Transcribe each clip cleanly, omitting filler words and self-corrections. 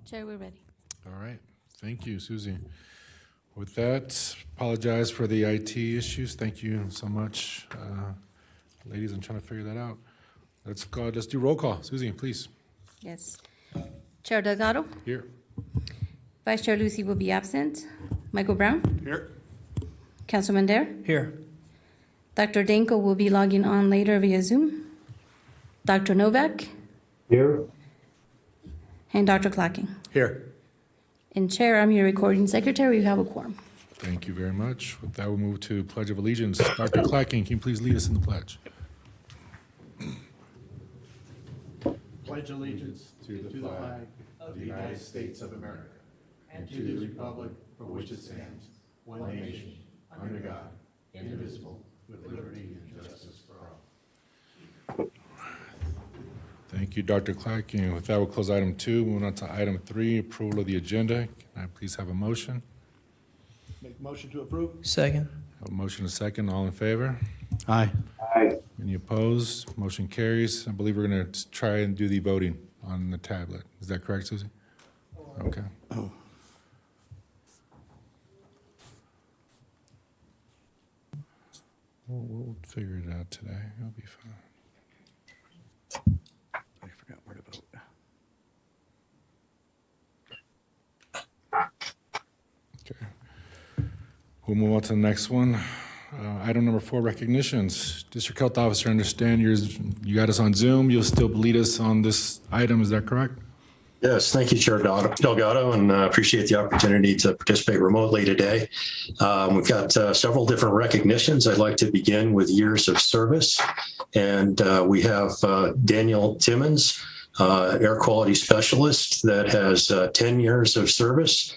Chair, we're ready. All right. Thank you, Susie. With that, apologize for the IT issues. Thank you so much. Ladies, I'm trying to figure that out. Let's go. Let's do roll call. Susie, please. Yes. Chair Delgado, Here. Vice Chair Lucy will be absent. Michael Brown, Here. Councilman Dare, Here. Dr. Danko will be logging on later via Zoom. Dr. Novak, Here. and Dr. Clacking. Here. And Chair, I'm your recording secretary. You have a quorum. Thank you very much. With that, we'll move to Pledge of Allegiance. Dr. Clacking, can you please lead us in the pledge? Pledge allegiance to the flag of the United States of America and to the republic for which it stands, one nation, under God, indivisible, with liberty and justice for all. Thank you, Dr. Clacking. With that, we'll close item 2. Moving on to item 3, approval of the agenda. Can I please have a motion? Make motion to approve? Second. Have a motion and a second. All in favor? Aye. Aye. Any opposed? Motion carries. I believe we're going to try and do the voting on the tablet. Is that correct, Susie? Okay. We'll figure it out today. It'll be fine. I forgot where to vote. Okay. We'll move on to the next one. Item number 4, recognitions. District Health Officer, I understand you got us on Zoom. You'll still lead us on this item. Is that correct? Yes, thank you, Chair Delgado, and appreciate the opportunity to participate remotely today. We've got several different recognitions. I'd like to begin with years of service. And we have Daniel Timmons, air quality specialist that has 10 years of service.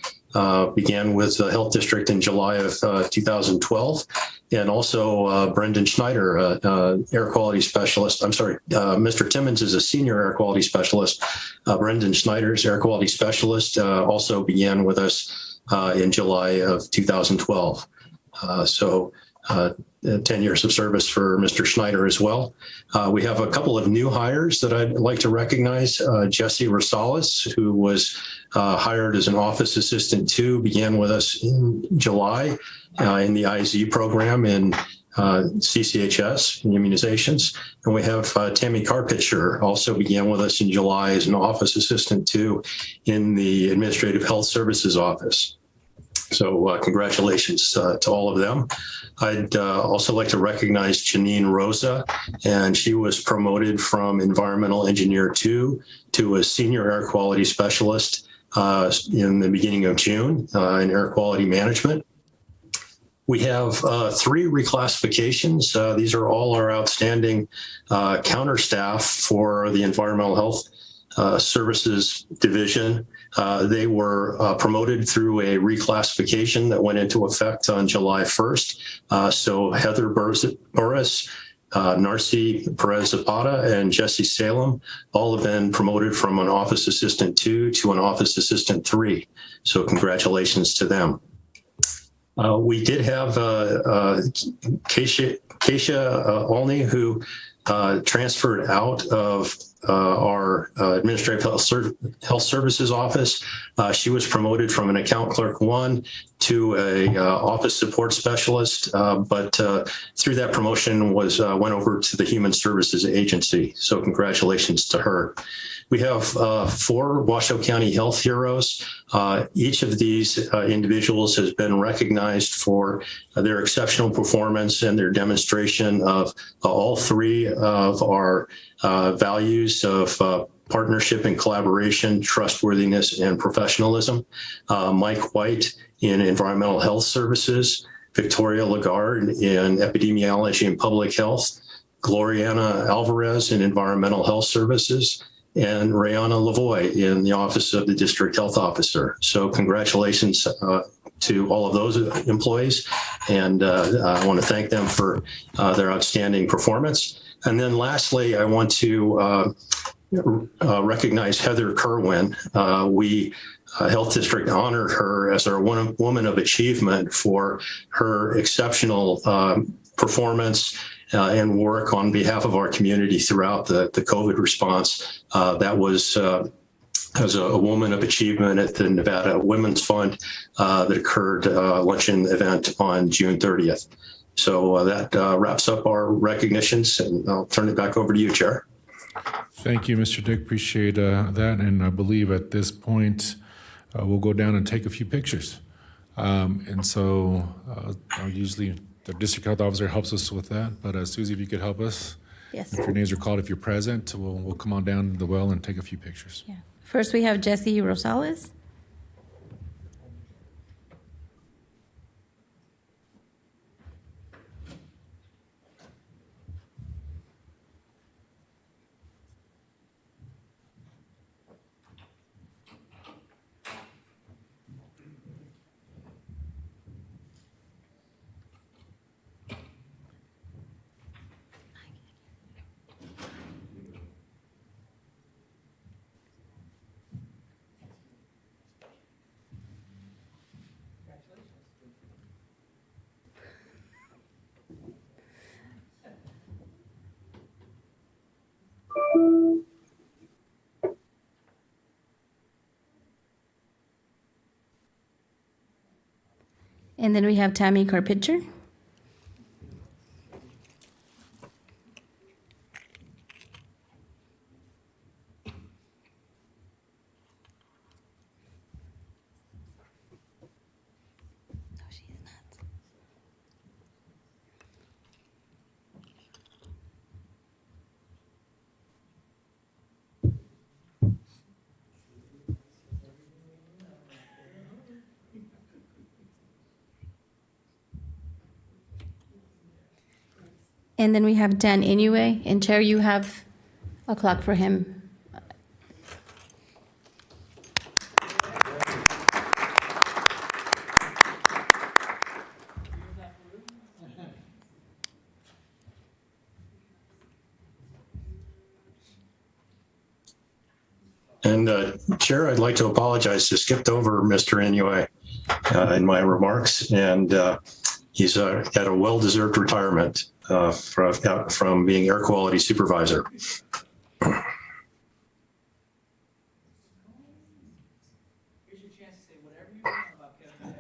Began with the Health District in July of 2012. And also Brendan Schneider, air quality specialist. I'm sorry, Mr. Timmons is a senior air quality specialist. Brendan Schneider's air quality specialist also began with us in July of 2012. 10 years of service for Mr. Schneider as well. We have a couple of new hires that I'd like to recognize. Jesse Rosales, who was hired as an office assistant 2, began with us in July in the IZ program in CCHS immunizations. And we have Tammy Carpitcher, also began with us in July as an office assistant 2 in the Administrative Health Services office. So congratulations to all of them. I'd also like to recognize Janine Rosa, and she was promoted from Environmental Engineer 2 to a Senior Air Quality Specialist in the beginning of June in Air Quality Management. We have 3 reclassifications. These are all our outstanding counter staff for the Environmental Health Services Division. They were promoted through a reclassification that went into effect on July 1st. So Heather Burris, Narcy Perez Zapata, and Jesse Salem all have been promoted from an Office Assistant 2 to an Office Assistant 3. So congratulations to them. We did have Keisha Olney, who transferred out of our Administrative Health Services office. She was promoted from an account clerk 1 to a office support specialist, but through that promotion went over to the Human Services Agency. So congratulations to her. We have 4 Washoe County Health Heroes. Each of these individuals has been recognized for their exceptional performance and their demonstration of all 3 of our values of partnership and collaboration, trustworthiness, and professionalism. Mike White in Environmental Health Services, Victoria Lagarde in Epidemiology and Public Health, Gloriana Alvarez in Environmental Health Services, and Rayana Lavoie in the Office of the District Health Officer. So congratulations to all of those employees, and I want to thank them for their outstanding performance. And then lastly, I want to recognize Heather Kerwin. We Health District honored her as our Woman of Achievement for her exceptional performance and work on behalf of our community throughout the COVID response. That was as a woman of achievement at the Nevada Women's Fund that occurred luncheon event on June 30th. So that wraps up our recognitions, and I'll turn it back over to you, Chair. Thank you, Mr. Dick. Appreciate that. And I believe at this point, we'll go down and take a few pictures. And so usually the district health officer helps us with that. But Susie, if you could help us. Yes. If your names are called, if you're present, we'll come on down to the well and take a few pictures. Yeah. First, we have Jesse Rosales. And then we have Tammy Carpenter. No, she is not. And then we have Dan Inoue. And Chair, you have a clock for him. And Chair, I'd like to apologize. I skipped over Mr. Inoue in my remarks, and he's had a well-deserved retirement from being air quality supervisor. Here's your chance to say whatever you want about Kevin.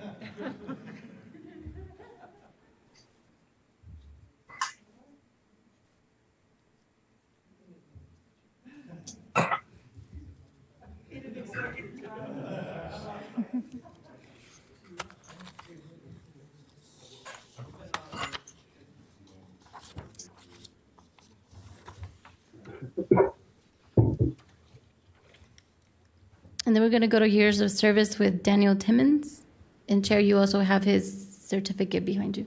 And then we're going to go to years of service with Daniel Timmons. And Chair, you also have his certificate behind you.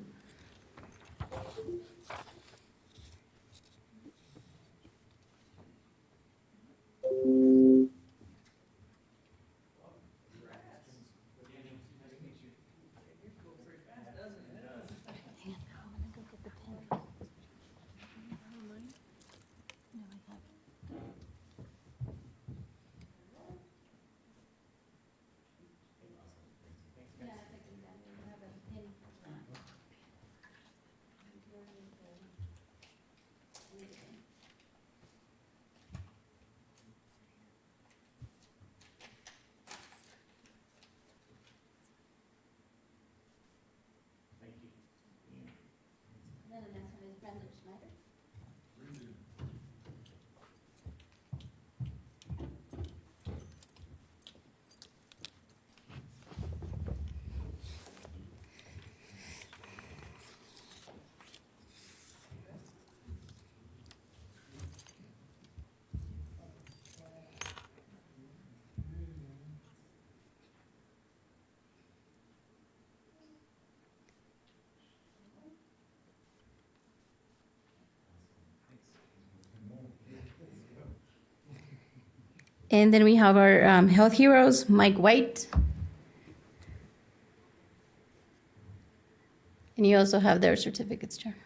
And then we have our health heroes, Mike White. And you also have their certificates, Chair.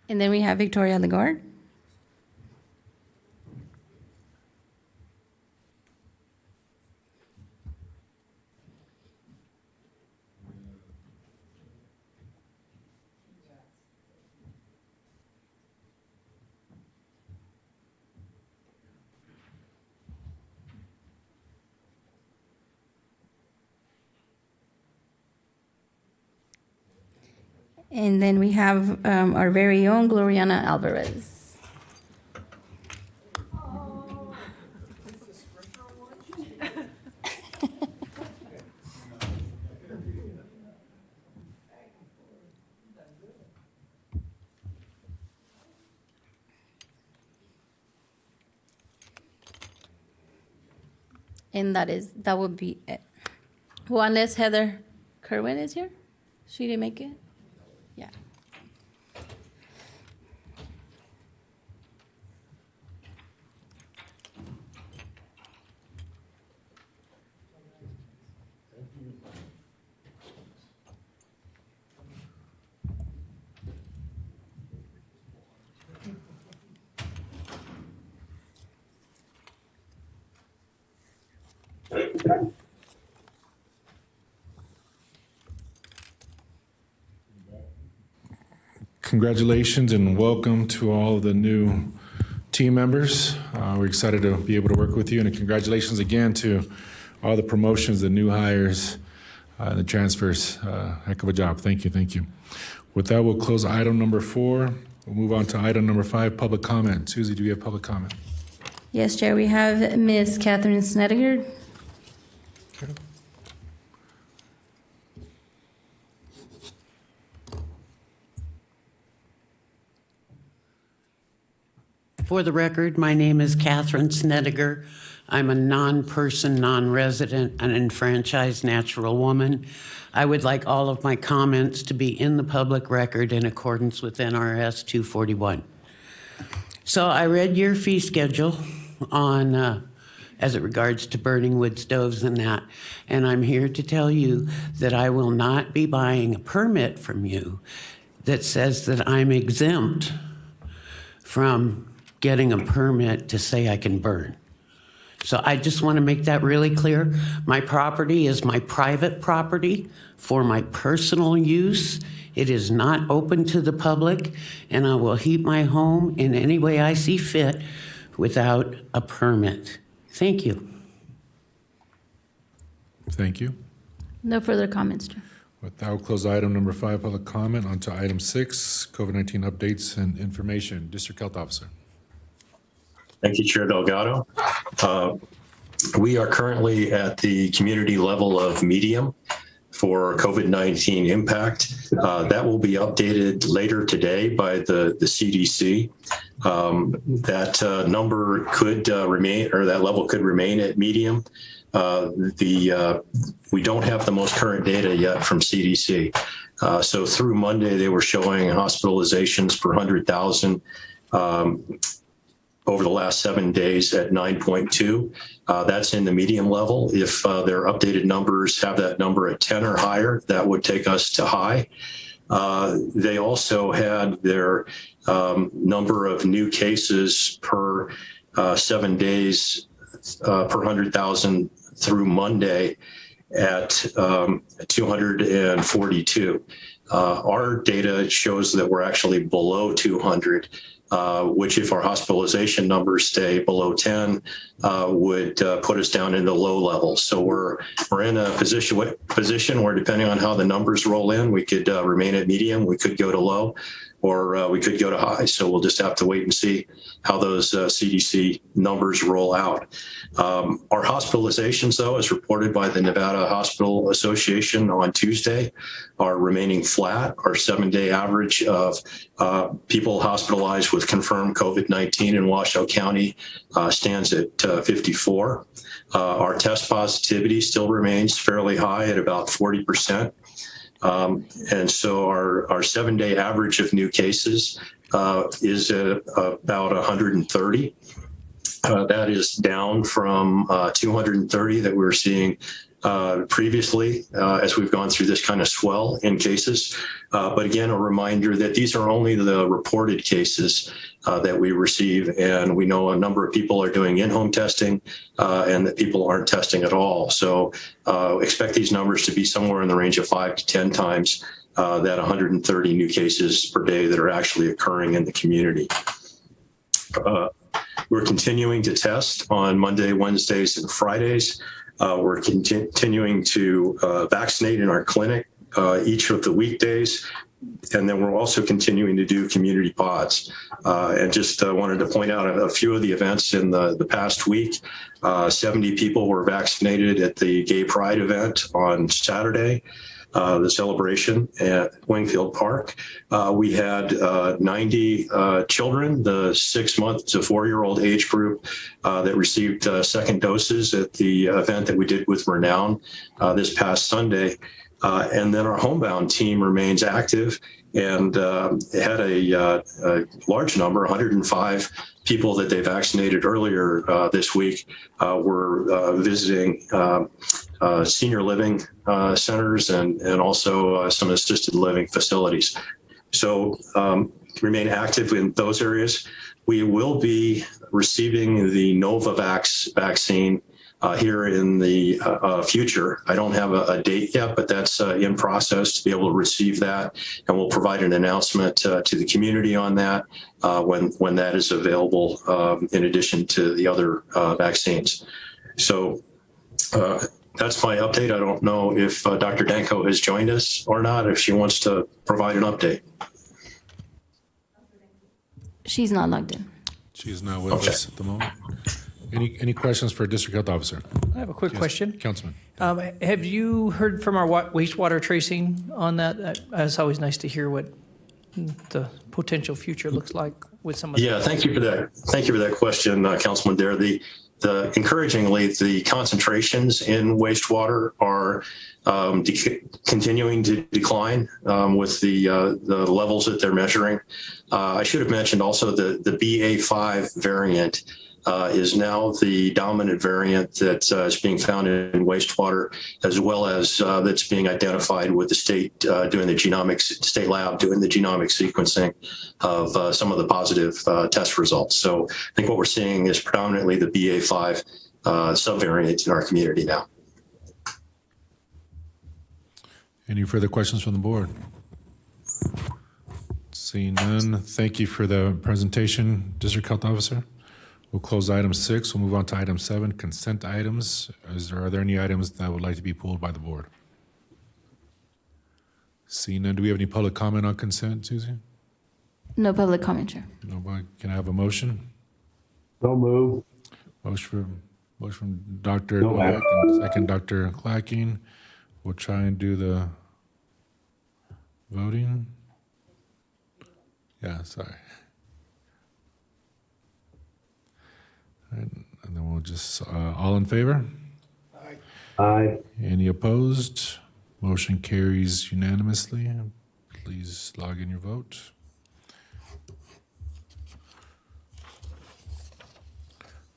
And then we have Victoria Lagarde. And then we have our very own Gloriana Alvarez. And that would be it. Well, unless Heather Kerwin is here? She didn't make it? Yeah. Congratulations and welcome to all of the new team members. We're excited to be able to work with you, and congratulations again to all the promotions, the new hires, the transfers. Heck of a job. Thank you. Thank you. With that, we'll close item number 4. We'll move on to item number 5, public comment. Susie, do we have public comment? Yes, Chair, we have Ms. Catherine Snedeker. Okay. For the record, my name is Catherine Snedeker. I'm a non-person, non-resident, and enfranchised natural woman. I would like all of my comments to be in the public record in accordance with NRS 241. So I read your fee schedule on, as it regards to burning wood stoves and that, and I'm here to tell you that I will not be buying a permit from you that says that I'm exempt from getting a permit to say I can burn. So I just want to make that really clear. My property is my private property for my personal use. It is not open to the public, and I will heat my home in any way I see fit without a permit. Thank you. Thank you. No further comments, Chair. With that, we'll close item number 5, public comment. On to item 6, COVID-19 updates and information. District Health Officer. Thank you, Chair Delgado. We are currently at the community level of medium for COVID-19 impact. That will be updated later today by the CDC. That number could remain, or that level could remain at medium. We don't have the most current data yet from CDC. So through Monday, they were showing hospitalizations per 100,000 over the last 7 days at 9.2. That's in the medium level. If their updated numbers have that number at 10 or higher, that would take us to high. They also had their number of new cases per 7 days per 100,000 through Monday at 242. Our data shows that we're actually below 200. Which if our hospitalization numbers stay below 10, would put us down in the low level. So we're in a position where depending on how the numbers roll in, we could remain at medium, we could go to low, or we could go to high. So we'll just have to wait and see how those CDC numbers roll out. Our hospitalizations, though, as reported by the Nevada Hospital Association on Tuesday, are remaining flat. Our 7-day average of people hospitalized with confirmed COVID-19 in Washoe County stands at 54. Our test positivity still remains fairly high at about 40%. And so our 7-day average of new cases is about 130. That is down from 230 that we were seeing previously as we've gone through this kind of swell in cases. But again, a reminder that these are only the reported cases that we receive. And we know a number of people are doing in-home testing and that people aren't testing at all. So expect these numbers to be somewhere in the range of 5 to 10 times that 130 new cases per day that are actually occurring in the community. We're continuing to test on Monday, Wednesdays, and Fridays. We're continuing to vaccinate in our clinic each of the weekdays. And then we're also continuing to do community pods. And just wanted to point out a few of the events in the past week. 70 people were vaccinated at the Gay Pride event on Saturday. The celebration at Wingfield Park. We had 90 children, the 6-month to 4-year-old age group that received second doses at the event that we did with Renown this past Sunday. And then our homebound team remains active and had a large number, 105 people that they vaccinated earlier this week were visiting senior living centers and also some assisted living facilities. So remain active in those areas. We will be receiving the Novavax vaccine here in the future. I don't have a date yet, but that's in process to be able to receive that. And we'll provide an announcement to the community on that when that is available in addition to the other vaccines. So that's my update. I don't know if Dr. Danko has joined us or not, if she wants to provide an update. She's not logged in. She's not with us at the moment. Any questions for District Health Officer? I have a quick question. Councilman. Have you heard from our wastewater tracing on that? It's always nice to hear what the potential future looks like with some of the. Yeah, thank you for that. Thank you for that question, Councilman Dare. Encouragingly, the concentrations in wastewater are continuing to decline with the levels that they're measuring. I should have mentioned also the BA5 variant is now the dominant variant that is being found in wastewater, as well as that's being identified with the state doing the state lab doing the genomic sequencing of some of the positive test results. So I think what we're seeing is predominantly the BA5 subvariant in our community now. Any further questions from the board? Seeing none, thank you for the presentation, District Health Officer. We'll close item 6. We'll move on to item 7, consent items. Are there any items that would like to be pulled by the board? Seeing none, do we have any public comment on consent, Susie? No public comment, Chair. Nobody. Can I have a motion? So move. Motion from Dr. No, Dweck and second Dr. Clacking. We'll try and do the voting. Yeah, sorry. And then we'll just, all in favor? Aye. Any opposed? Motion carries unanimously. Please log in your vote.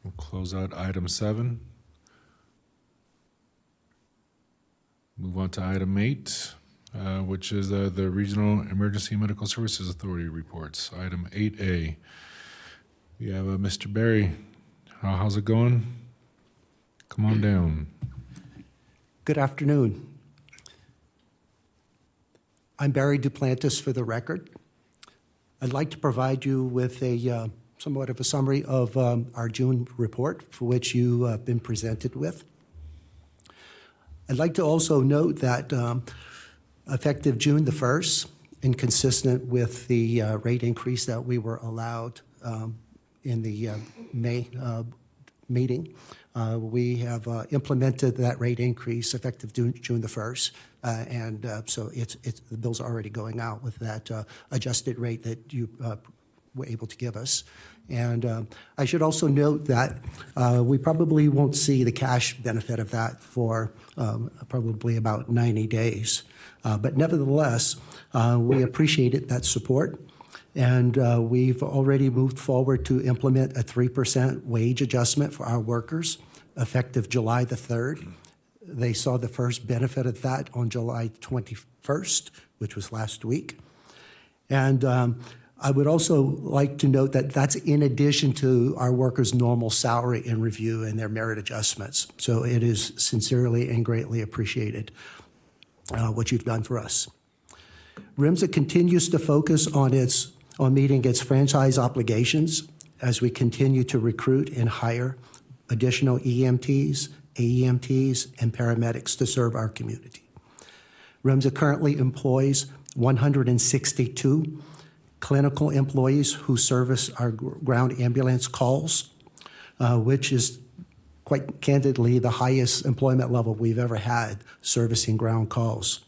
We'll close out item 7. Move on to item 8, which is the Regional Emergency Medical Services Authority reports. Item 8A. We have Mr. Berry. How's it going? Come on down. Good afternoon. I'm Barry Duplantis for the record. I'd like to provide you with a somewhat of a summary of our June report for which you have been presented with. I'd like to also note that effective June the 1st, and consistent with the rate increase that we were allowed in the May meeting, we have implemented that rate increase effective June the 1st, and so the bill's already going out with that adjusted rate that you were able to give us. And I should also note that we probably won't see the cash benefit of that for probably about 90 days. But nevertheless, we appreciated that support. And we've already moved forward to implement a 3% wage adjustment for our workers effective July the 3rd. They saw the first benefit of that on July 21st, which was last week. And I would also like to note that that's in addition to our workers' normal salary and review and their merit adjustments. So it is sincerely and greatly appreciated what you've done for us. REMSA continues to focus on meeting its franchise obligations as we continue to recruit and hire additional EMTs, AEMTs, and paramedics to serve our community. REMSA currently employs 162 clinical employees who service our ground ambulance calls, which is quite candidly the highest employment level we've ever had servicing ground calls.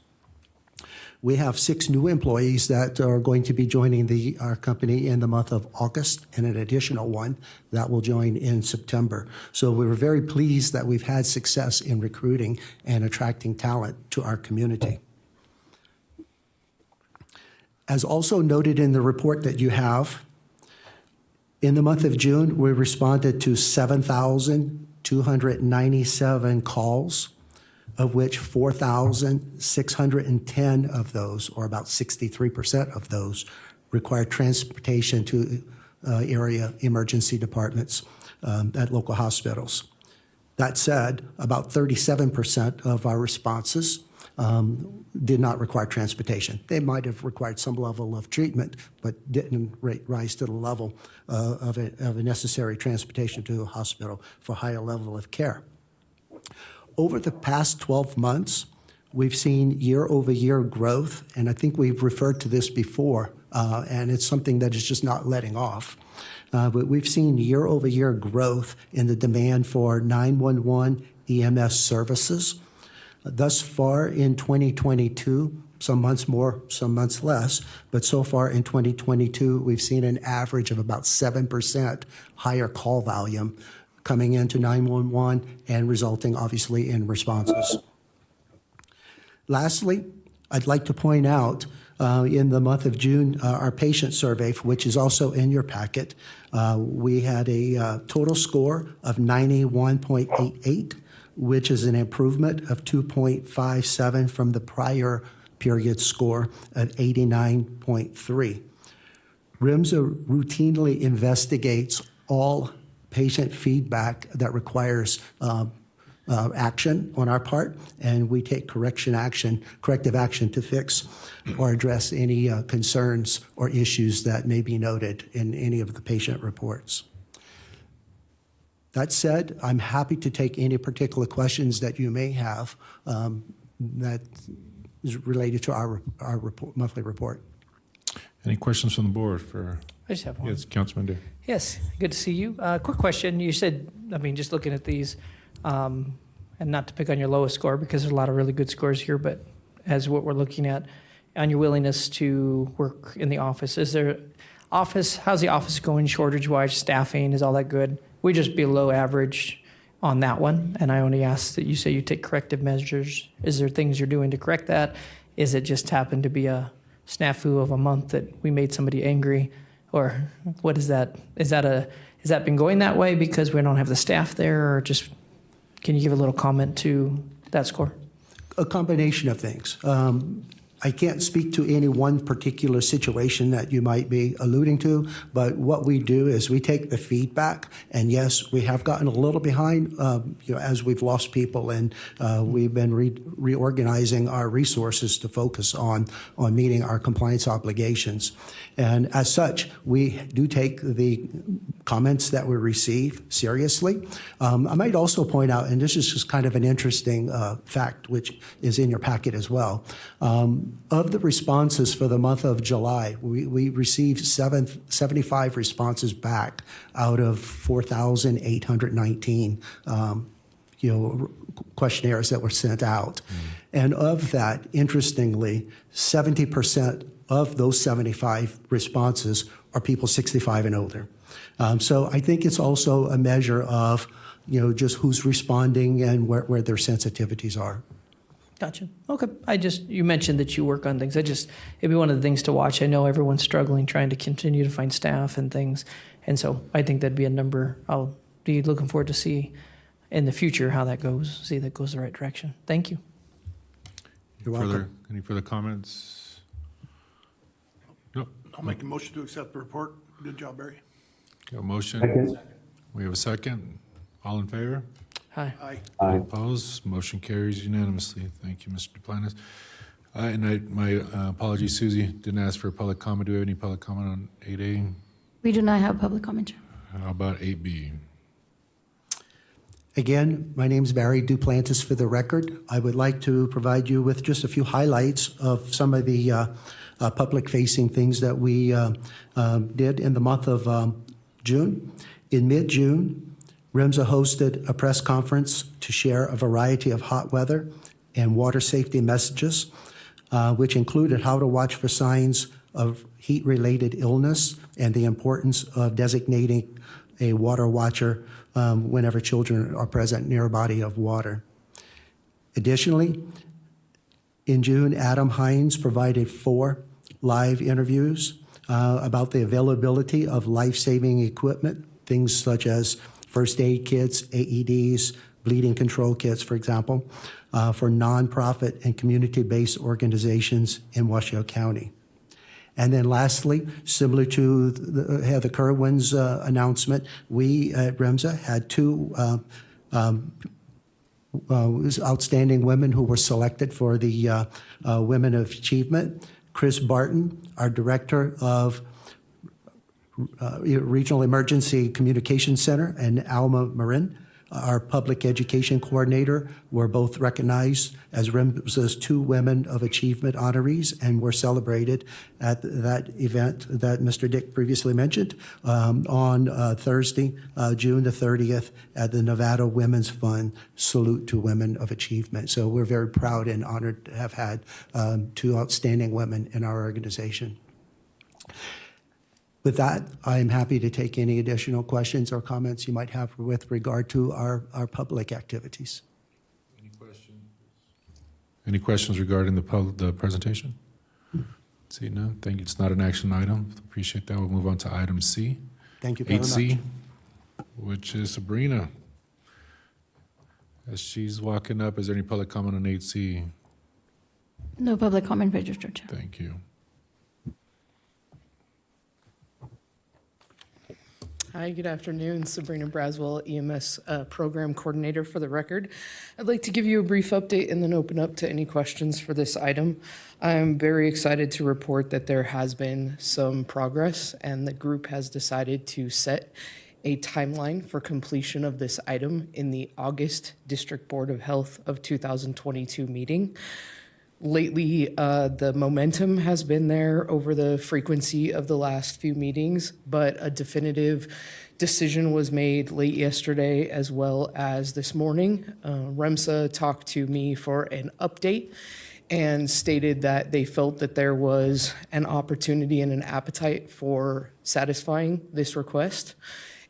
We have 6 new employees that are going to be joining our company in the month of August, and an additional one that will join in September. So we were very pleased that we've had success in recruiting and attracting talent to our community. As also noted in the report that you have, in the month of June, we responded to 7,297 calls, of which 4,610 of those, or about 63% of those, required transportation to area emergency departments at local hospitals. That said, about 37% of our responses did not require transportation. They might have required some level of treatment, but didn't rise to the level of a necessary transportation to a hospital for a higher level of care. Over the past 12 months, we've seen year-over-year growth, and I think we've referred to this before, and it's something that is just not letting off. But we've seen year-over-year growth in the demand for 911 EMS services. Thus far in 2022, some months more, some months less, but so far in 2022, we've seen an average of about 7% higher call volume coming into 911 and resulting obviously in responses. Lastly, I'd like to point out in the month of June, our patient survey, which is also in your packet, we had a total score of 91.88, which is an improvement of 2.57 from the prior period score of 89.3. REMSA routinely investigates all patient feedback that requires action on our part, and we take corrective action to fix or address any concerns or issues that may be noted in any of the patient reports. That said, I'm happy to take any particular questions that you may have that is related to our monthly report. Any questions from the board for? I just have one. Yes, Councilman Day. Yes, good to see you. Quick question. You said, I mean, just looking at these, and not to pick on your lowest score because there's a lot of really good scores here, but as what we're looking at, on your willingness to work in the office, how's the office going shortage-wise, staffing, is all that good? We're just below average on that one, and I only asked that you say you take corrective measures. Is there things you're doing to correct that? Is it just happened to be a snafu of a month that we made somebody angry? Or what is that? Has that been going that way because we don't have the staff there, or just, can you give a little comment to that score? A combination of things. I can't speak to any one particular situation that you might be alluding to, but what we do is we take the feedback, and yes, we have gotten a little behind as we've lost people, and we've been reorganizing our resources to focus on meeting our compliance obligations. And as such, we do take the comments that we receive seriously. I might also point out, and this is just kind of an interesting fact, which is in your packet as well. Of the responses for the month of July, we received 75 responses back out of 4,819 questionnaires that were sent out. And of that, interestingly, 70% of those 75 responses are people 65 and older. So I think it's also a measure of just who's responding and where their sensitivities are. Gotcha. Okay. You mentioned that you work on things. It'd be one of the things to watch. I know everyone's struggling trying to continue to find staff and things. And so I think that'd be a number I'll be looking forward to see in the future how that goes, see that goes the right direction. Thank you. You're welcome. Any further comments? No. I'll make a motion to accept the report. Good job, Barry. Got a motion? We have a second. All in favor? Hi. Aye. All opposed? Motion carries unanimously. Thank you, Mr. Duplantis. My apologies, Susie, didn't ask for a public comment. Do we have any public comment on 8A? We do not have public comment, Chair. How about 8B? Again, my name's Barry Duplantis for the record. I would like to provide you with just a few highlights of some of the public-facing things that we did in the month of June. In mid-June, REMSA hosted a press conference to share a variety of hot weather and water safety messages, which included how to watch for signs of heat-related illness and the importance of designating a water watcher whenever children are present near a body of water. Additionally, in June, Adam Hines provided 4 live interviews about the availability of life-saving equipment, things such as first aid kits, AEDs, bleeding control kits, for example, for nonprofit and community-based organizations in Washoe County. And then lastly, similar to Heather Kerwin's announcement, we at REMSA had 2 outstanding women who were selected for the Women of Achievement. Chris Barton, our Director of Regional Emergency Communication Center, and Alma Marin, our Public Education Coordinator, were both recognized as REMSA's 2 Women of Achievement honorees and were celebrated at that event that Mr. Dick previously mentioned on Thursday, June the 30th at the Nevada Women's Fund Salute to Women of Achievement. So we're very proud and honored to have had 2 outstanding women in our organization. With that, I'm happy to take any additional questions or comments you might have with regard to our public activities. Any questions regarding the presentation? See, no, thank you. It's not an action item. Appreciate that. We'll move on to item C. Thank you very 8C, much. which is Sabrina. As she's walking up, is there any public comment on 8C? No public comment registered, Chair. Thank you. Hi, good afternoon. Sabrina Braswell, EMS Program Coordinator for the record. I'd like to give you a brief update and then open up to any questions for this item. I'm very excited to report that there has been some progress and the group has decided to set a timeline for completion of this item in the August District Board of Health of 2022 meeting. Lately, the momentum has been there over the frequency of the last few meetings, but a definitive decision was made late yesterday as well as this morning. REMSA talked to me for an update and stated that they felt that there was an opportunity and an appetite for satisfying this request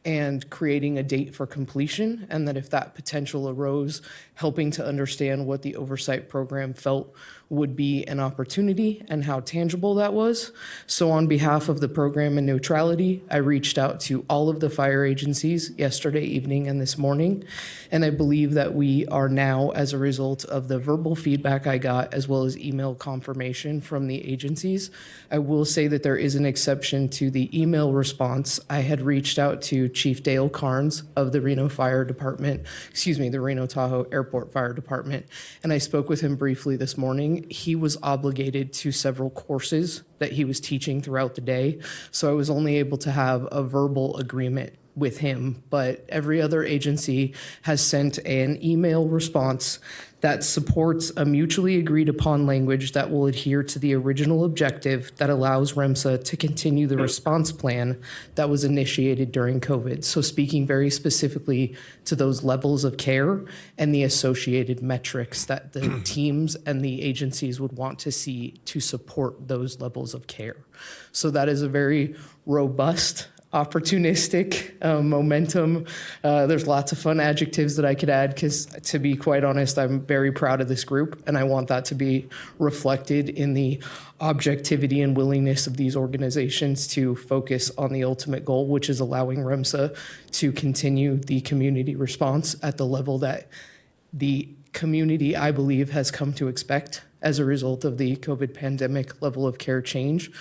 and creating a date for completion, and that if that potential arose, helping to understand what the oversight program felt would be an opportunity and how tangible that was. So on behalf of the program and neutrality, I reached out to all of the fire agencies yesterday evening and this morning, and I believe that we are now, as a result of the verbal feedback I got, as well as email confirmation from the agencies. I will say that there is an exception to the email response. I had reached out to Chief Dale Carnes of the Reno Fire Department, the Reno Tahoe Airport Fire Department, and I spoke with him briefly this morning. He was obligated to several courses that he was teaching throughout the day, so I was only able to have a verbal agreement with him, but every other agency has sent an email response that supports a mutually agreed upon language that will adhere to the original objective that allows REMSA to continue the response plan that was initiated during COVID. So speaking very specifically to those levels of care and the associated metrics that the teams and the agencies would want to see to support those levels of care. So that is a very robust opportunistic, momentum. There's lots of fun adjectives that I could add because, to be quite honest, I'm very proud of this group, and I want that to be reflected in the objectivity and willingness of these organizations to focus on the ultimate goal, which is allowing REMSA to continue the community response at the level that the community, I believe, has come to expect as a result of the COVID pandemic level of care change.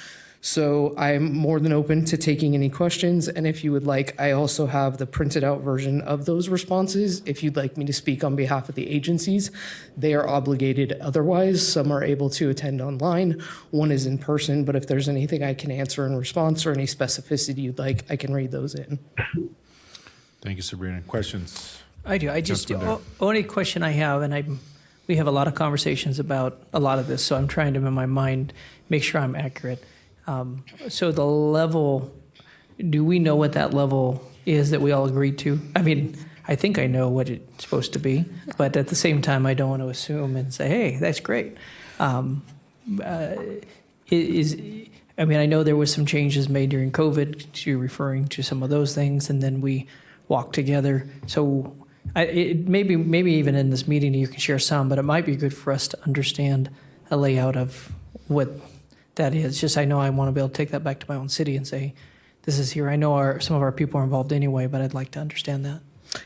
So I'm more than open to taking any questions. And if you would like, I also have the printed out version of those responses. If you'd like me to speak on behalf of the agencies, they are obligated otherwise. Some are able to attend online. One is in person. But if there's anything I can answer in response or any specificity you'd like, I can read those in. Thank you, Sabrina. Questions? I do. I just, Councilman only question I have, and we have a lot of conversations about a lot of this, so I'm trying to, in my mind, make sure I'm accurate. So the level, do we know what that level is that we all agreed to? I mean, I think I know what it's supposed to be, but at the same time, I don't want to assume and say, hey, that's great. I mean, I know there was some changes made during COVID, to referring to some of those things, and then we walked together. So maybe even in this meeting you can share some, but it might be good for us to understand a layout of what that is. Just I know I want to be able to take that back to my own city and say, this is here. I know some of our people are involved anyway, but I'd like to understand that.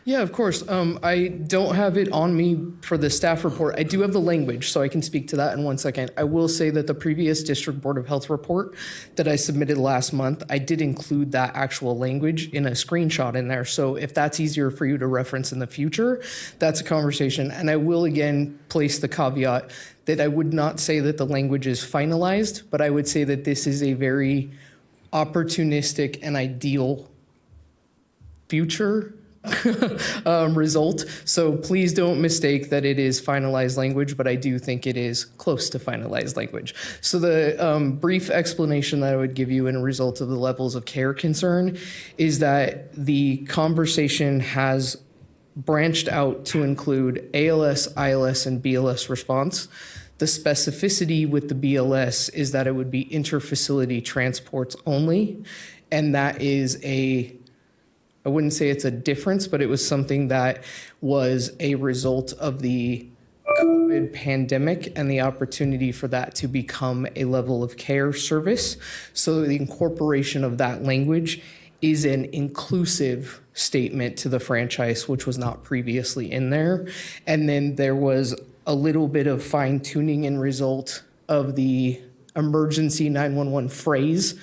Yeah, of course. I don't have it on me for the staff report. I do have the language, so I can speak to that in 1 second. I will say that the previous District Board of Health report that I submitted last month, I did include that actual language in a screenshot in there. So if that's easier for you to reference in the future, that's a conversation. And I will again place the caveat that I would not say that the language is finalized, but I would say that this is a very opportunistic and ideal future result. So please don't mistake that it is finalized language, but I do think it is close to finalized language. So the brief explanation that I would give you in a result of the levels of care concern is that the conversation has branched out to include ALS, ILS, and BLS response. The specificity with the BLS is that it would be interfacility transports only, and that is I wouldn't say it's a difference, but it was something that was a result of the COVID pandemic and the opportunity for that to become a level of care service. So the incorporation of that language is an inclusive statement to the franchise, which was not previously in there. And then there was a little bit of fine tuning in result of the emergency 911 phrase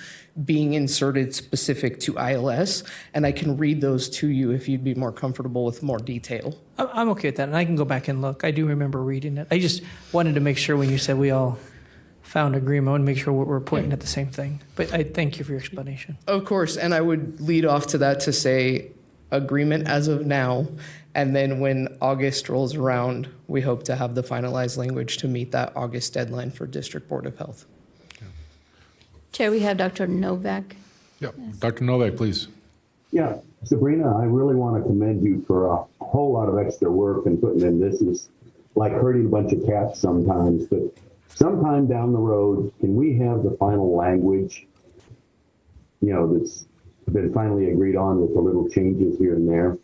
being inserted specific to ILS, and I can read those to you if you'd be more comfortable with more detail. I'm okay with that, and I can go back and look. I do remember reading it. I just wanted to make sure when you said we all found agreement, I want to make sure we're pointing at the same thing. But I thank you for your explanation. Of course, and I would lead off to that to say agreement as of now, and then when August rolls around, we hope to have the finalized language to meet that August deadline for District Board of Health. Chair, we have Dr. Novak. Yep. Dr. Novak, please. Yeah, Sabrina, I really want to commend you for a whole lot of extra work and putting in. This is like herding a bunch of cats sometimes, but sometime down the road, can we have the final language, that's been finally agreed on with the little changes here and there?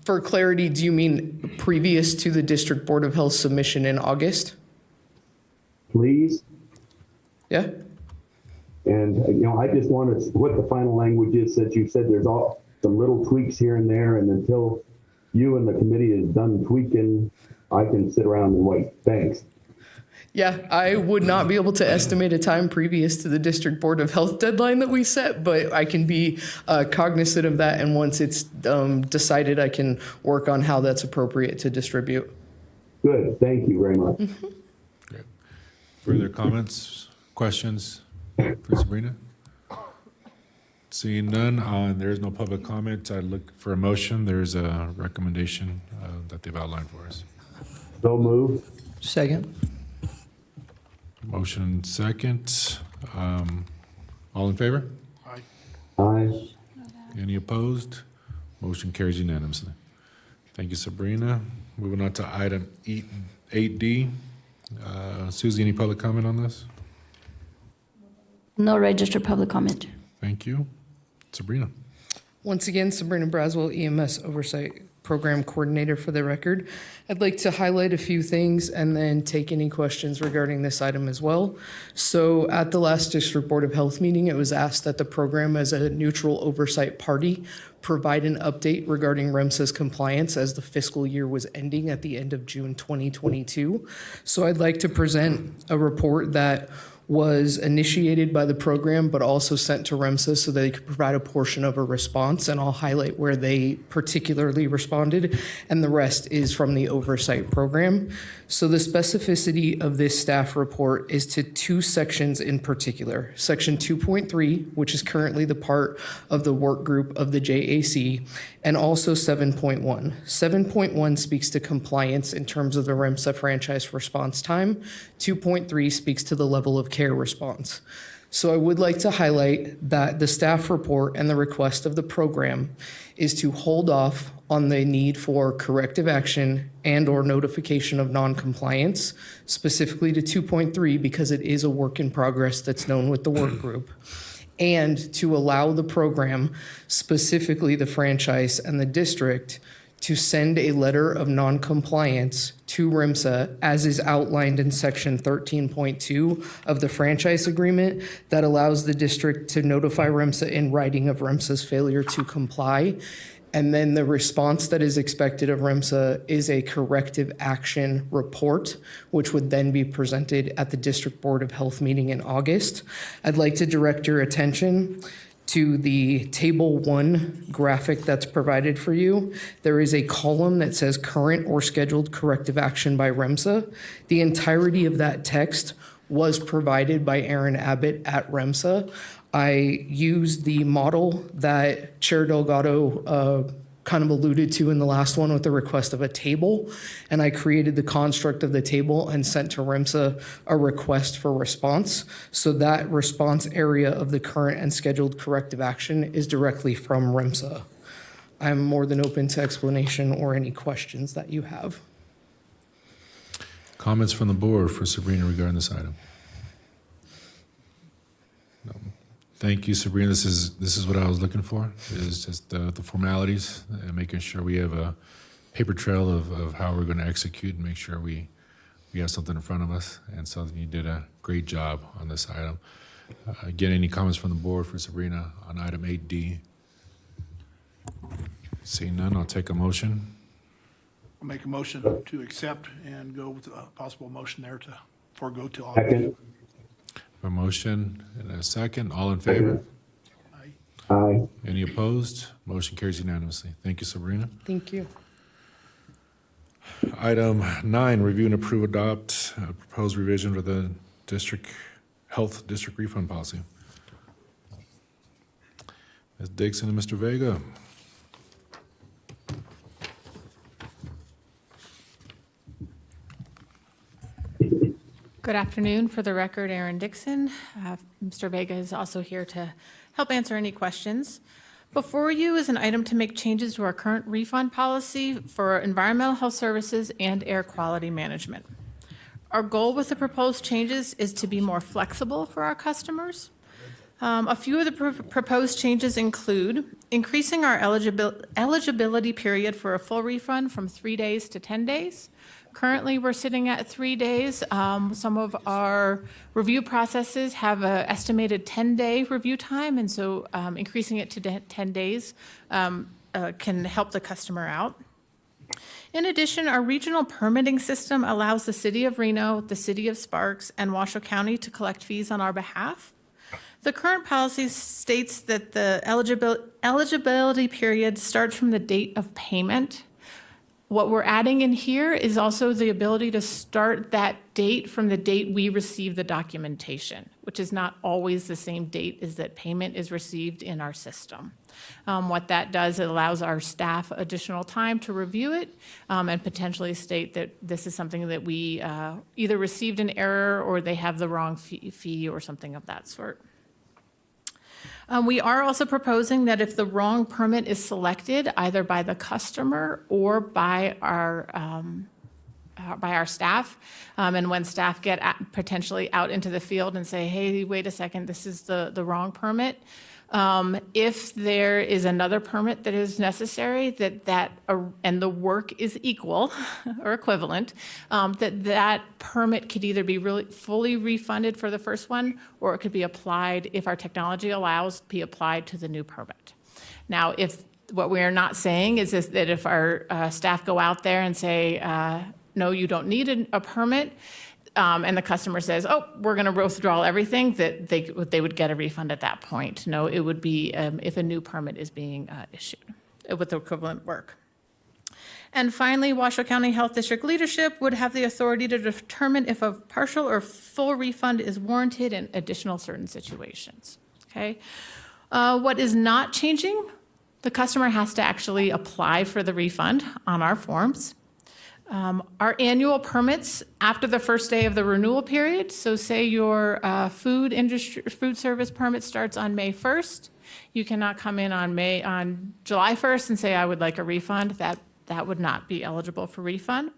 For clarity, do you mean previous to the District Board of Health submission in August? Please? Yeah? And, I just wanted what the final language is, that you said there's some little tweaks here and there, and until you and the committee is done tweaking, I can sit around and wait. Thanks. Yeah, I would not be able to estimate a time previous to the District Board of Health deadline that we set, but I can be cognizant of that, and once it's decided, I can work on how that's appropriate to distribute. Good. Thank you very much. Mm-hmm. Great. Further comments, questions for Sabrina? Seeing none, there is no public comment. I look for a motion. There's a recommendation that they've outlined for us. So moved. Second. Motion second. All in favor? Aye. Any opposed? Motion carries unanimously. Thank you, Sabrina. Moving on to item 8D. Susie, any public comment on this? No registered public comment. Thank you. Sabrina. Once again, Sabrina Braswell, EMS Oversight Program Coordinator for the record. I'd like to highlight a few things and then take any questions regarding this item as well. So at the last District Board of Health meeting, it was asked that the program, as a neutral oversight party, provide an update regarding REMSA's compliance as the fiscal year was ending at the end of June 2022. So I'd like to present a report that was initiated by the program, but also sent to REMSA so they could provide a portion of a response, and I'll highlight where they particularly responded, and the rest is from the oversight program. So the specificity of this staff report is to two sections in particular. Section 2.3, which is currently the part of the work group of the JAC, and also 7.1. 7.1 speaks to compliance in terms of the REMSA franchise response time. 2.3 speaks to the level of care response. So I would like to highlight that the staff report and the request of the program is to hold off on the need for corrective action and or notification of noncompliance, specifically to 2.3 because it is a work in progress that's known with the work group, and to allow the program, specifically the franchise and the district, to send a letter of noncompliance to REMSA as is outlined in section 13.2 of the franchise agreement that allows the district to notify REMSA in writing of REMSA's failure to comply. And then the response that is expected of REMSA is a corrective action report, which would then be presented at the District Board of Health meeting in August. I'd like to direct your attention to the table 1 graphic that's provided for you. There is a column that says current or scheduled corrective action by REMSA. The entirety of that text was provided by Aaron Abbott at REMSA. I used the model that Chair Delgado kind of alluded to in the last one with the request of a table, and I created the construct of the table and sent to REMSA a request for response. So that response area of the current and scheduled corrective action is directly from REMSA. I'm more than open to explanation or any questions that you have. Comments from the board for Sabrina regarding this item? No. Thank you, Sabrina. This is what I was looking for, is just the formalities and making sure we have a paper trail of how we're going to execute and make sure we have something in front of us. And so you did a great job on this item. Again, any comments from the board for Sabrina on item 8D? Seeing none, I'll take a motion. I'll make a motion to accept and go with a possible motion there to forego till August. Second. A motion and a second. All in favor? Aye. Any opposed? Motion carries unanimously. Thank you, Sabrina. Thank you. Item 9, review and approve, adopt a proposed revision for the district health district refund policy. Ms. Dixon and Mr. Vega. Good afternoon. For the record, Aaron Dixon. Mr. Vega is also here to help answer any questions. Before you is an item to make changes to our current refund policy for environmental health services and air quality management. Our goal with the proposed changes is to be more flexible for our customers. A few of the proposed changes include increasing our eligibility period for a full refund from 3 days to 10 days. Currently, we're sitting at 3 days. Some of our review processes have an estimated 10-day review time, and so increasing it to 10 days can help the customer out. In addition, our regional permitting system allows the City of Reno, the City of Sparks, and Washoe County to collect fees on our behalf. The current policy states that the eligibility period starts from the date of payment. What we're adding in here is also the ability to start that date from the date we receive the documentation, which is not always the same date as that payment is received in our system. What that does, it allows our staff additional time to review it and potentially state that this is something that we either received an error or they have the wrong fee or something of that sort. We are also proposing that if the wrong permit is selected, either by the customer or by our staff, and when staff get potentially out into the field and say, hey, wait a second, this is the wrong permit, If there is another permit that is necessary, and the work is equal or equivalent, that permit could either be really fully refunded for the first one, or it could be applied, if our technology allows, be applied to the new permit. Now, if what we are not saying is that if our staff go out there and say, no, you don't need a permit, and the customer says, oh, we're going to withdraw everything, that they would get a refund at that point. No, it would be if a new permit is being issued with the equivalent work. And finally, Washoe County Health District leadership would have the authority to determine if a partial or full refund is warranted in additional certain situations. Okay. What is not changing? The customer has to actually apply for the refund on our forms. Our annual permits after the first day of the renewal period, so say your food service permit starts on May 1st, you cannot come in on July 1st and say, I would like a refund. That would not be eligible for refund.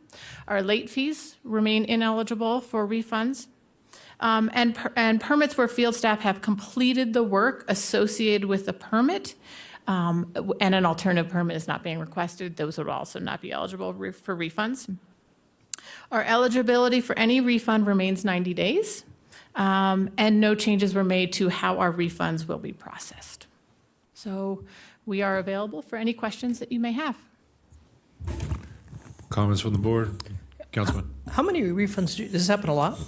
Our late fees remain ineligible for refunds. And permits where field staff have completed the work associated with the permit, and an alternative permit is not being requested, those would also not be eligible for refunds. Our eligibility for any refund remains 90 days, and no changes were made to how our refunds will be processed. So we are available for any questions that you may have. Comments from the board? Councilman? How many refunds does this happen a lot?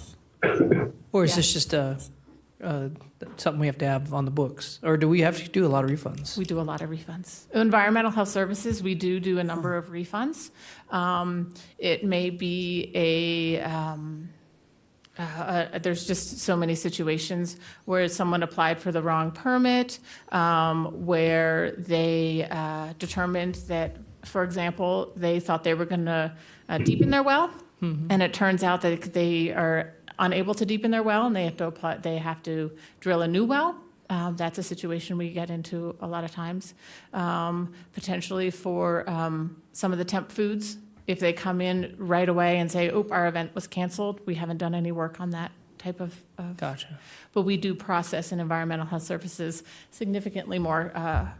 Or is this just something we have to have on the books? Or do we have to do a lot of refunds? We do a lot of refunds. Environmental health services, we do a number of refunds. It may be there's just so many situations where someone applied for the wrong permit, where they determined that, for example, they thought they were going to deepen their well, and it turns out that they are unable to deepen their well, and they have to drill a new well. That's a situation we get into a lot of times. Potentially for some of the temp foods, if they come in right away and say, "Oop, our event was canceled," we haven't done any work on that type of. Gotcha. But we do process in environmental health services significantly more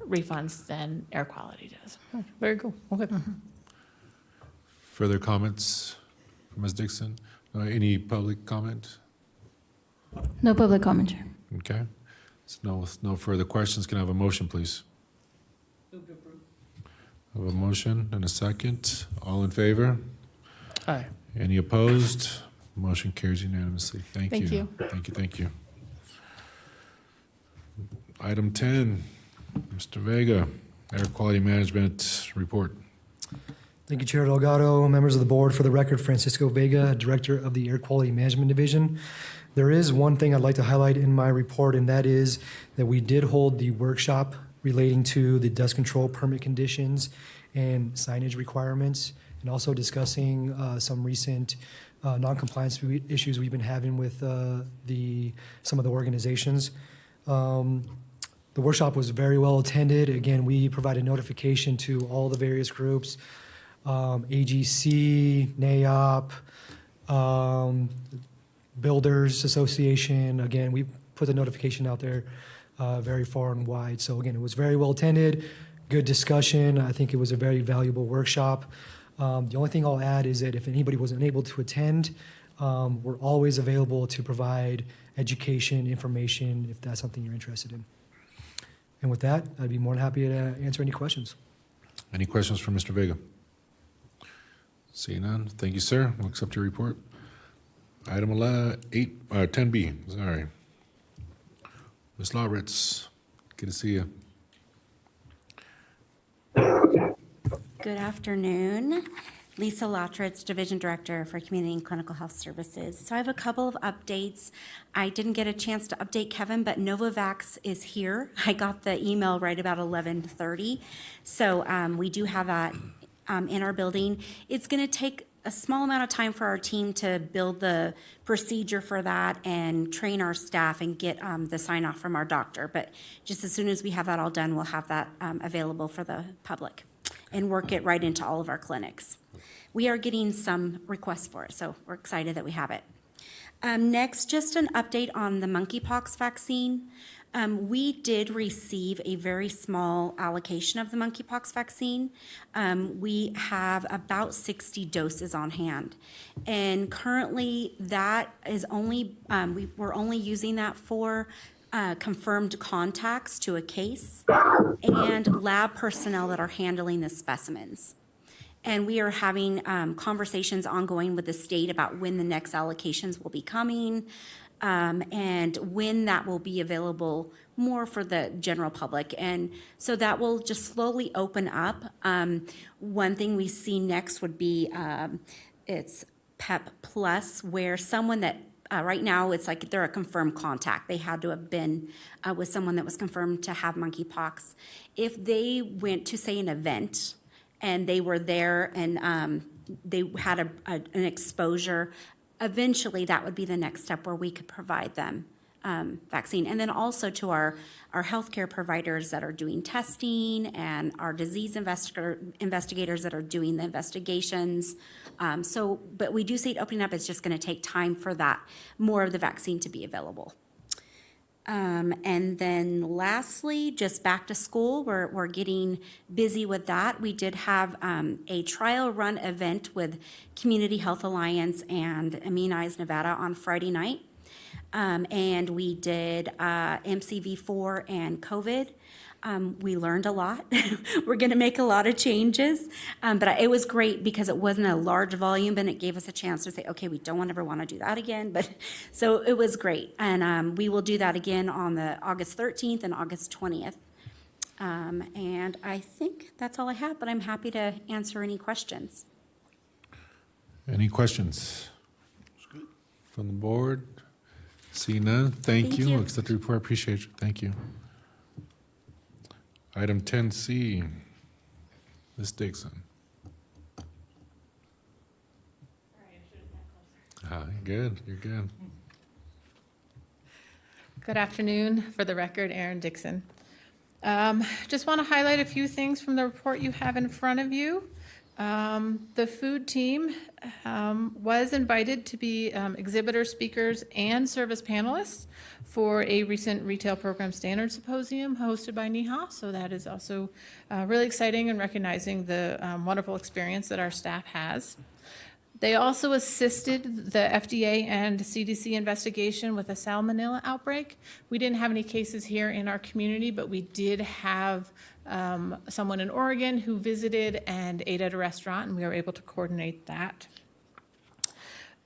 refunds than air quality does. Very cool. Okay. Further comments from Ms. Dixon? Any public comment? No public comment, Chair. Okay. So no further questions. Can I have a motion, please? I have a motion and a second. All in favor? Aye. Any opposed? Motion carries unanimously. Thank you. Thank you. Item 10, Mr. Vega, Air Quality Management Report. Thank you, Chair Delgado, members of the board. For the record, Francisco Vega, Director of the Air Quality Management Division. There is one thing I'd like to highlight in my report, and that is that we did hold the workshop relating to the dust control permit conditions and signage requirements, and also discussing some recent non-compliance issues we've been having with some of the organizations. The workshop was very well attended. Again, we provided notification to all the various groups, AGC, NAOP, Builders Association. Again, we put the notification out there very far and wide. So again, it was very well attended, good discussion. I think it was a very valuable workshop. The only thing I'll add is that if anybody wasn't able to attend, we're always available to provide education, information, if that's something you're interested in. And with that, I'd be more than happy to answer any questions. Any questions for Mr. Vega? Seeing none, thank you, sir. We'll accept your report. Item 10B, sorry. Ms. Lawritz, good to see you. Good afternoon. Lisa Lawritz, Division Director for Community and Clinical Health Services. So I have a couple of updates. I didn't get a chance to update Kevin, but Novavax is here. I got the email right about 11:30. So we do have that in our building. It's going to take a small amount of time for our team to build the procedure for that and train our staff and get the sign off from our doctor. But just as soon as we have that all done, we'll have that available for the public and work it right into all of our clinics. We are getting some requests for it, so we're excited that we have it. Next, just an update on the monkeypox vaccine. We did receive a very small allocation of the monkeypox vaccine. We have about 60 doses on hand. And currently, that is only, we're only using that for confirmed contacts to a case and lab personnel that are handling the specimens. And we are having conversations ongoing with the state about when the next allocations will be coming, and when that will be available more for the general public. And so that will just slowly open up. One thing we see next would be it's PEP Plus, where someone that right now it's like they're a confirmed contact. They had to have been with someone that was confirmed to have monkeypox. If they went to, say, an event and they were there and they had an exposure, eventually that would be the next step where we could provide them vaccine. And then also to our healthcare providers that are doing testing and our disease investigators that are doing the investigations. But we do see it opening up. It's just going to take time for that, more of the vaccine to be available. And then lastly, just back to school, we're getting busy with that. We did have a trial run event with Community Health Alliance and Immunize Nevada on Friday night. And we did MCV4 and COVID. We learned a lot. We're going to make a lot of changes, but it was great because it wasn't a large volume, and it gave us a chance to say, okay, we don't ever want to do that again. But so it was great, and we will do that again on the August 13th and August 20th. And I think that's all I have, but I'm happy to answer any questions. Any questions from the board? See none. Thank Thank you. you. Accept the report. Appreciate you. Thank you. Item 10C, Ms. Dixon. You're good. You're good. Good afternoon. For the record, Erin Dixon. Just want to highlight a few things from the report you have in front of you. The food team was invited to be exhibitors, speakers, and service panelists for a recent Retail Program Standards Symposium hosted by NEHA. So that is also really exciting and recognizing the wonderful experience that our staff has. They also assisted the FDA and CDC investigation with a salmonella outbreak. We didn't have any cases here in our community, but we did have someone in Oregon who visited and ate at a restaurant, and we were able to coordinate that.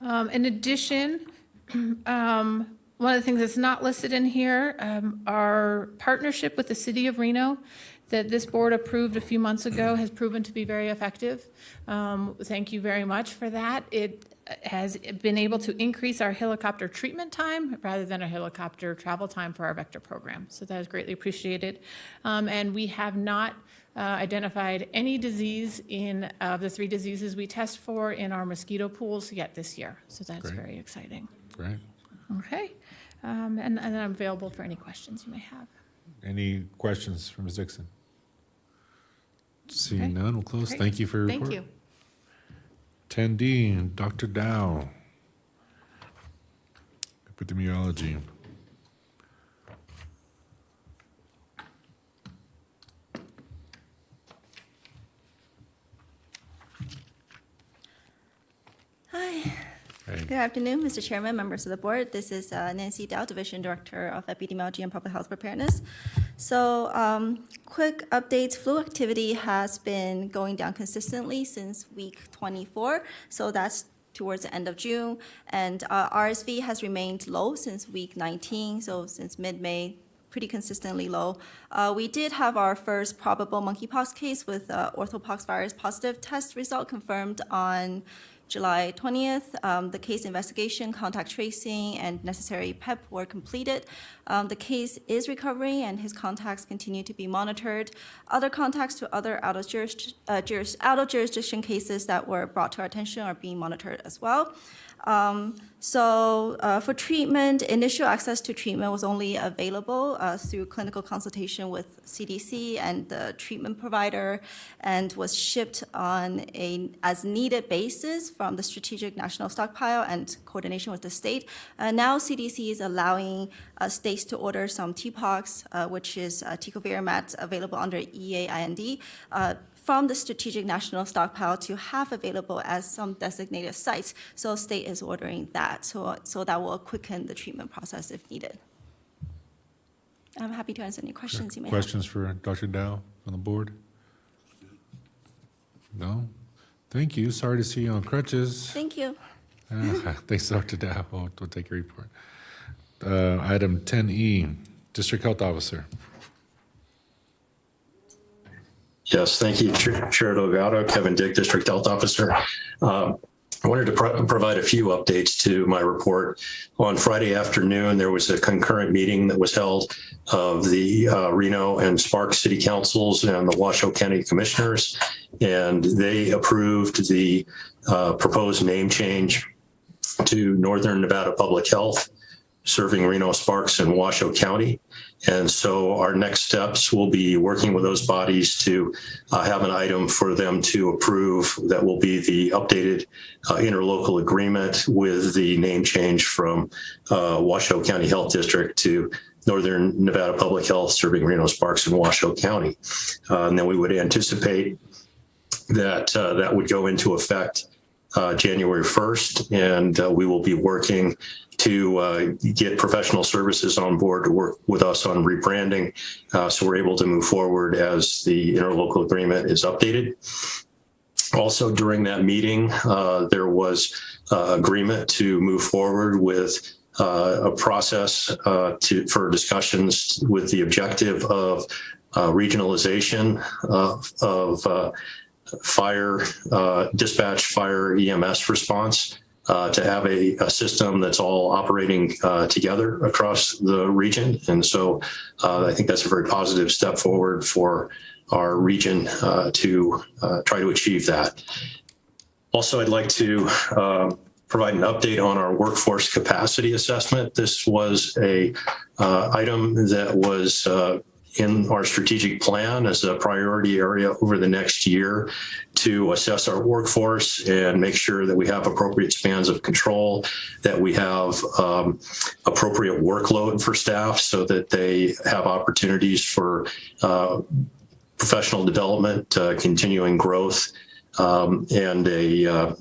In addition, one of the things that's not listed in here, our partnership with the City of Reno that this board approved a few months ago has proven to be very effective. Thank you very much for that. It has been able to increase our helicopter treatment time rather than a helicopter travel time for our vector program. So that is greatly appreciated. And we have not identified any disease in the 3 diseases we test for in our mosquito pools yet this year. So that's Great. very exciting. Great. Okay. And I'm available for any questions you may have. Any questions from Ms. Dixon? Seeing Okay. none, we'll close. Great. Thank you for your report. Thank you. 10D, Dr. Dow. Epidemiology. Hi. Hey. Good afternoon, Mr. Chairman, members of the board. This is Nancy Dow, Division Director of Epidemiology and Public Health Preparedness. So quick updates, flu activity has been going down consistently since week 24. So that's towards the end of June. And RSV has remained low since week 19, so since mid-May, pretty consistently low. We did have our first probable monkeypox case with orthopox virus positive test result confirmed on July 20th. The case investigation, contact tracing, and necessary PEP were completed. The case is recovering, and his contacts continue to be monitored. Other contacts to other out of jurisdiction cases that were brought to our attention are being monitored as well. For treatment, initial access to treatment was only available through clinical consultation with CDC and the treatment provider, and was shipped on a as-needed basis from the Strategic National Stockpile and coordination with the state. Now CDC is allowing states to order some TPOXX, which is tecovirimat, available under EA-IND, from the Strategic National Stockpile to have available as some designated sites. So state is ordering that. So that will quicken the treatment process if needed. I'm happy to answer any questions you may have. Questions for Dr. Dow on the board? No? Thank you. Sorry to see you on crutches. Thank you. Thanks, Dr. Dow. We'll take your report. Item 10E, District Health Officer. Yes, thank you, Chair Delgado. Kevin Dick, District Health Officer. I wanted to provide a few updates to my report. On Friday afternoon, there was a concurrent meeting that was held of the Reno and Sparks City Councils and the Washoe County Commissioners, and they approved the proposed name change to Northern Nevada Public Health, serving Reno, Sparks, and Washoe County. And so our next steps will be working with those bodies to have an item for them to approve that will be the updated interlocal agreement with the name change from Washoe County Health District to Northern Nevada Public Health, serving Reno, Sparks, and Washoe County. And then we would anticipate that that would go into effect January 1st, and we will be working to get professional services on board to work with us on rebranding, so we're able to move forward as the interlocal agreement is updated. Also, during that meeting, there was agreement to move forward with a process for discussions with the objective of regionalization of fire dispatch, fire EMS response, to have a system that's all operating together across the region. And so I think that's a very positive step forward for our region to try to achieve that. Also, I'd like to provide an update on our workforce capacity assessment. This was a item that was in our strategic plan as a priority area over the next year to assess our workforce and make sure that we have appropriate spans of control, that we have appropriate workload for staff so that they have opportunities for professional development, continuing growth, and a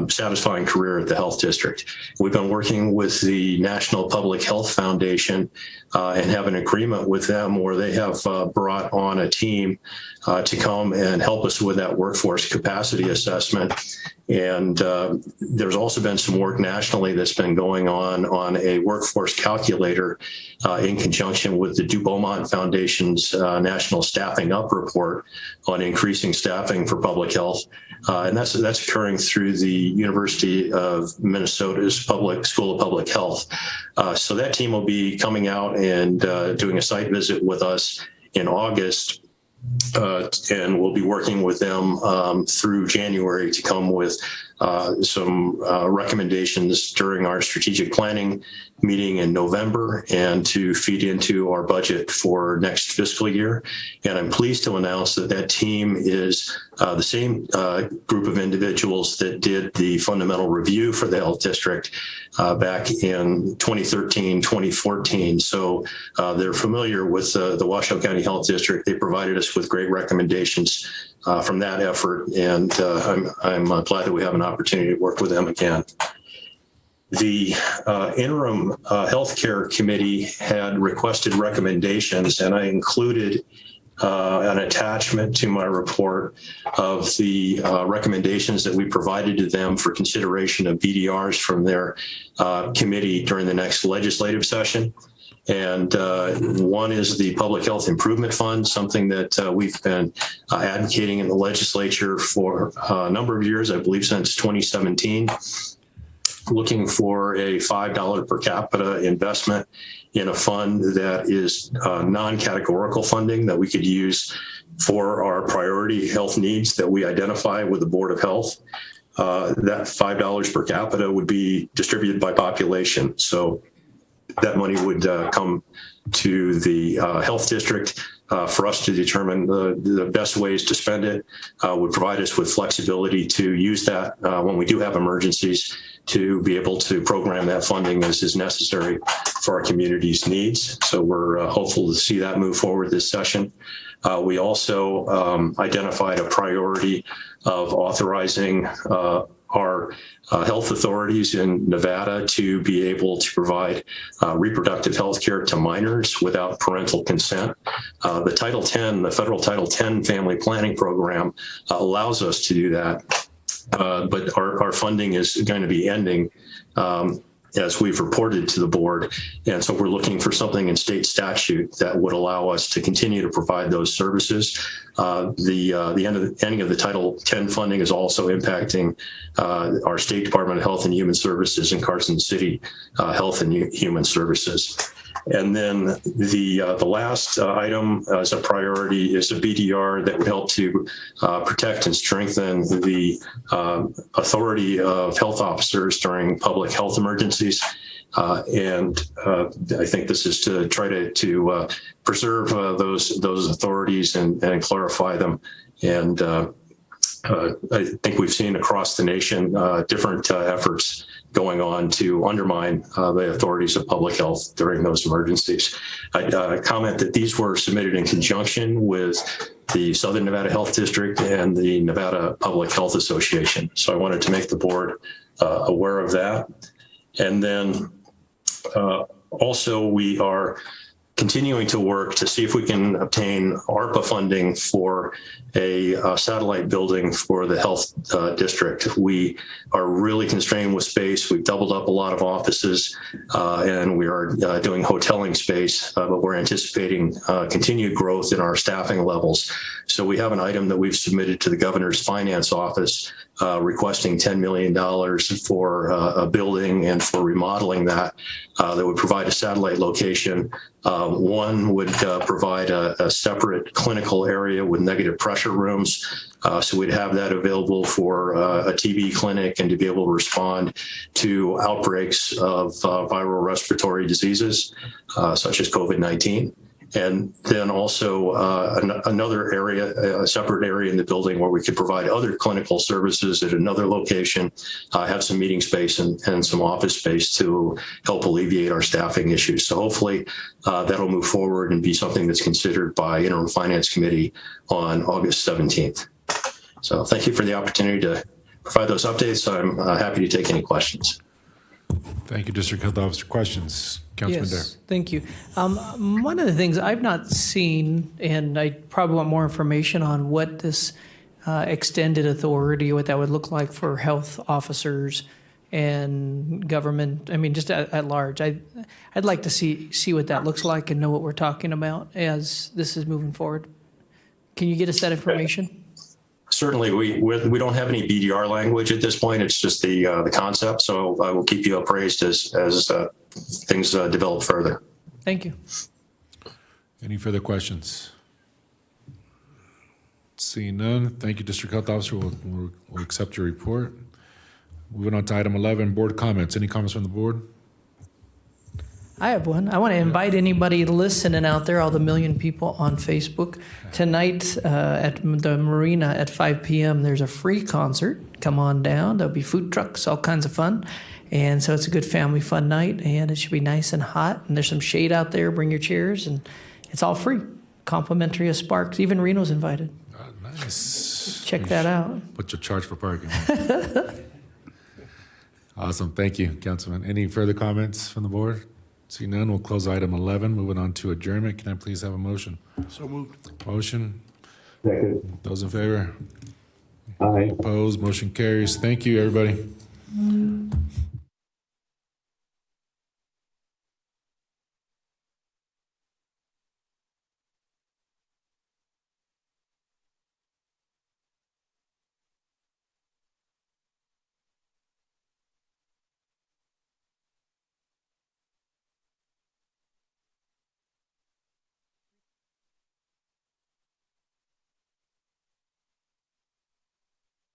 satisfying career at the health district. We've been working with the National Public Health Foundation and have an agreement with them where they have brought on a team to come and help us with that workforce capacity assessment. And there's also been some work nationally that's been going on a workforce calculator in conjunction with the DuBeaumont Foundation's National Staffing Up report on increasing staffing for public health. And that's occurring through the University of Minnesota's School of Public Health. So that team will be coming out and doing a site visit with us in August. And we'll be working with them through January to come with some recommendations during our strategic planning meeting in November and to feed into our budget for next fiscal year. And I'm pleased to announce that that team is the same group of individuals that did the fundamental review for the health district back in 2013, 2014. So they're familiar with the Washoe County Health District. They provided us with great recommendations from that effort, and I'm glad that we have an opportunity to work with them again. The interim healthcare committee had requested recommendations, and I included an attachment to my report of the recommendations that we provided to them for consideration of BDRs from their committee during the next legislative session. And one is the Public Health Improvement Fund, something that we've been advocating in the legislature for a number of years, I believe since 2017, looking for a $5 per capita investment in a fund that is non-categorical funding that we could use for our priority health needs that we identify with the Board of Health. that $5 per capita would be distributed by population. So that money would come to the health district for us to determine the best ways to spend it, would provide us with flexibility to use that when we do have emergencies, to be able to program that funding as is necessary for our community's needs. So we're hopeful to see that move forward this session. We also identified a priority of authorizing our health authorities in Nevada to be able to provide reproductive health care to minors without parental consent. The Title 10, the federal Title 10 family planning program allows us to do that. But our funding is going to be ending as we've reported to the board. And so we're looking for something in state statute that would allow us to continue to provide those services. The ending of the Title 10 funding is also impacting our State Department of Health and Human Services and Carson City Health and Human Services. And then the last item as a priority is a BDR that would help to protect and strengthen the authority of health officers during public health emergencies. And I think this is to try to preserve those authorities and clarify them. And I think we've seen across the nation different efforts going on to undermine the authorities of public health during those emergencies. I comment that these were submitted in conjunction with the Southern Nevada Health District and the Nevada Public Health Association. So I wanted to make the board aware of that. And then also we are continuing to work to see if we can obtain ARPA funding for a satellite building for the health district. We are really constrained with space. We've doubled up a lot of offices and we are doing hoteling space, but we're anticipating continued growth in our staffing levels. So we have an item that we've submitted to the governor's finance office requesting $10 million for a building and for remodeling that would provide a satellite location. One would provide a separate clinical area with negative pressure rooms. So we'd have that available for a TB clinic and to be able to respond to outbreaks of viral respiratory diseases, such as COVID-19. And then also another area, a separate area in the building where we could provide other clinical services at another location, have some meeting space and some office space to help alleviate our staffing issues. So hopefully that'll move forward and be something that's considered by Interim Finance Committee on August 17th. So thank you for the opportunity to provide those updates. I'm happy to take any questions. Thank you, District Health Officer. Questions? Councilman Dare. Yes, thank you. One of the things I've not seen, and I probably want more information on what this extended authority, what that would look like for health officers and government, I mean, just at large. I'd like to see what that looks like and know what we're talking about as this is moving forward. Can you get us that information? Certainly, we don't have any BDR language at this point. It's just the concept. So I will keep you appraised as things develop further. Thank you. Any further questions? Seeing none, thank you, District Health Officer. We'll accept your report. Moving on to item 11, board comments. Any comments from the board? I have one. I want to invite anybody listening out there, all the million people on Facebook. Tonight at the marina at 5 p.m., there's a free concert. Come on down. There'll be food trucks, all kinds of fun. And so it's a good family fun night, and it should be nice and hot. And there's some shade out there. Bring your chairs, and it's all free. Complimentary of Sparks. Even Reno's invited. Nice. Check that out. But you'll charge for parking. Awesome. Thank you, Councilman. Any further comments from the board? Seeing none, we'll close item 11. Moving on to adjournment. Can I please have a motion? So moved. Motion. Second. Those in favor? Aye. Opposed? Motion carries. Thank you, everybody.